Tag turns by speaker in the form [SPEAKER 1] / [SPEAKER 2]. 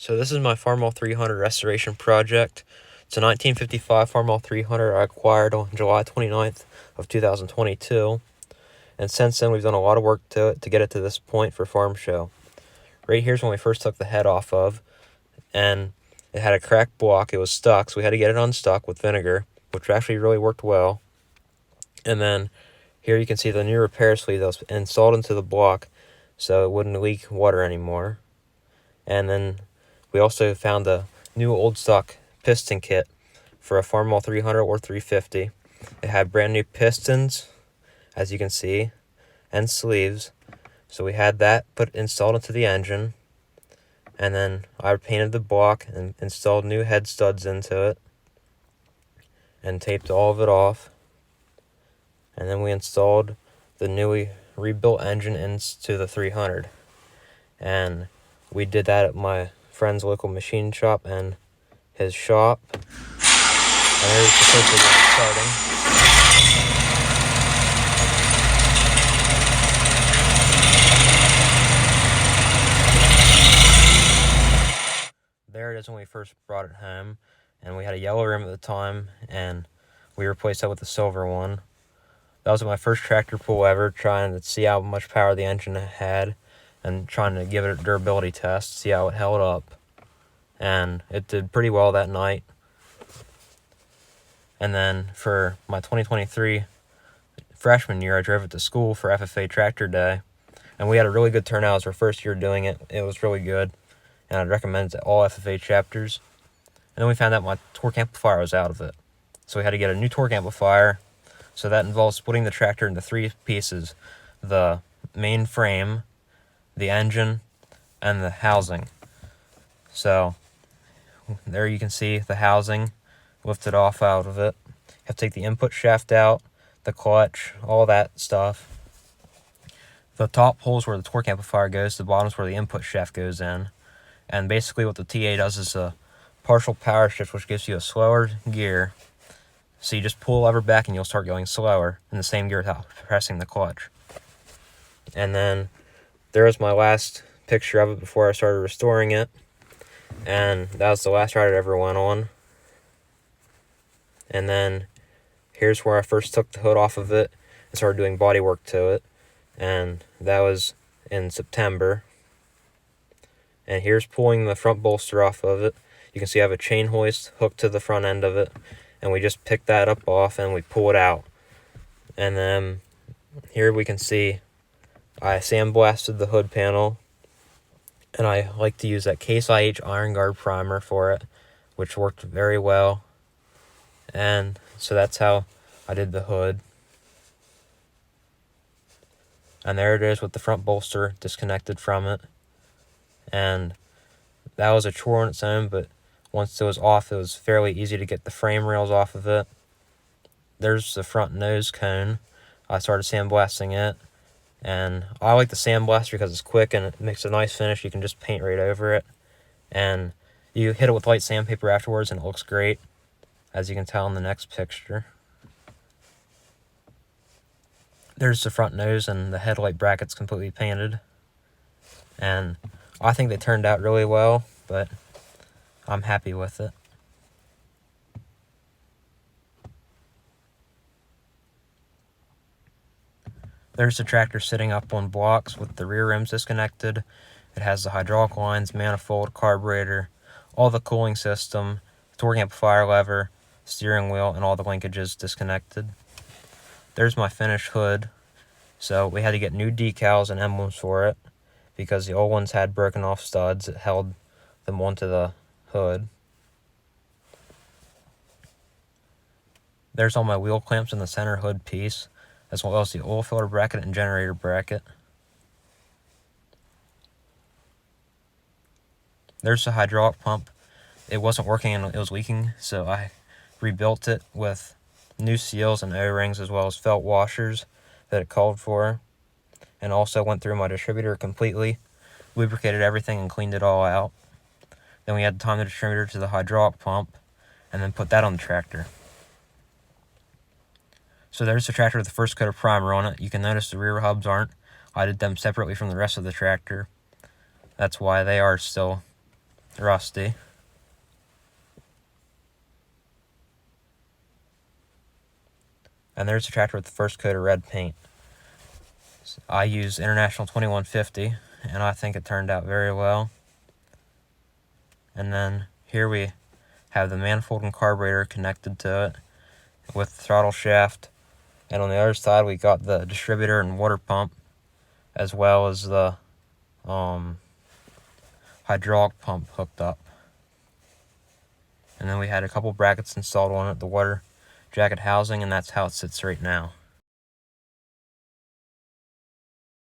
[SPEAKER 1] So this is my Farmall 300 restoration project. It's a 1955 Farmall 300 I acquired on July 29th of 2022. And since then we've done a lot of work to it to get it to this point for farm show. Right here's when we first took the head off of, and it had a cracked block. It was stuck, so we had to get it unstuck with vinegar, which actually really worked well. And then here you can see the new repair sleeve that was installed into the block so it wouldn't leak water anymore. And then we also found a new old stock piston kit for a Farmall 300 or 350. It had brand new pistons, as you can see, and sleeves. So we had that installed into the engine. And then I painted the block and installed new head studs into it and taped all of it off. And then we installed the newly rebuilt engine into the 300. And we did that at my friend's local machine shop and his shop. And there's the first starting. There it is when we first brought it home, and we had a yellow rim at the time, and we replaced that with a silver one. That was my first tractor pull ever, trying to see how much power the engine had and trying to give it a durability test, see how it held up. And it did pretty well that night. And then for my 2023 freshman year, I drove it to school for FFA Tractor Day, and we had a really good turnout. It was our first year doing it. It was really good, and I'd recommend it to all FFA chapters. And then we found out my torque amplifier was out of it, so we had to get a new torque amplifier. So that involves splitting the tractor into three pieces: the main frame, the engine, and the housing. So there you can see the housing lifted off out of it. You have to take the input shaft out, the clutch, all that stuff. The top hole's where the torque amplifier goes, the bottom's where the input shaft goes in. And basically what the TA does is a partial power shift, which gives you a slower gear. So you just pull the lever back and you'll start going slower in the same gear without pressing the clutch. And then there was my last picture of it before I started restoring it. And that was the last ride I ever went on. And then here's where I first took the hood off of it and started doing body work to it. And that was in September. And here's pulling the front bolster off of it. You can see I have a chain hoist hooked to the front end of it. And we just pick that up off and we pull it out. And then here we can see I sandblasted the hood panel. And I like to use that Case IH Iron Guard primer for it, which worked very well. And so that's how I did the hood. And there it is with the front bolster disconnected from it. And that was a chore on its own, but once it was off, it was fairly easy to get the frame rails off of it. There's the front nose cone. I started sandblasting it. And I like the sandblaster because it's quick and it makes a nice finish. You can just paint right over it. And you hit it with light sandpaper afterwards and it looks great, as you can tell in the next picture. There's the front nose and the headlight brackets completely painted. And I think they turned out really well, but I'm happy with it. There's the tractor sitting up on blocks with the rear rims disconnected. It has the hydraulic lines, manifold, carburetor, all the cooling system, torque amplifier lever, steering wheel, and all the linkages disconnected. There's my finished hood. So we had to get new decals and emblems for it because the old ones had broken off studs that held them onto the hood. There's all my wheel clamps in the center hood piece, as well as the oil filter bracket and generator bracket. There's the hydraulic pump. It wasn't working and it was leaking, so I rebuilt it with new seals and O-rings as well as felt washers that it called for, and also went through my distributor completely, lubricated everything and cleaned it all out. Then we had to time the distributor to the hydraulic pump and then put that on the tractor. So there's the tractor with the first coat of primer on it. You can notice the rear hubs aren't. I did them separately from the rest of the tractor. That's why they are still rusty. And there's the tractor with the first coat of red paint. I use International 2150, and I think it turned out very well. And then here we have the manifold and carburetor connected to it with the throttle shaft. And on the other side we got the distributor and water pump, as well as the hydraulic pump hooked up. And then we had a couple brackets installed on it, the water jacket housing, and that's how it sits right now.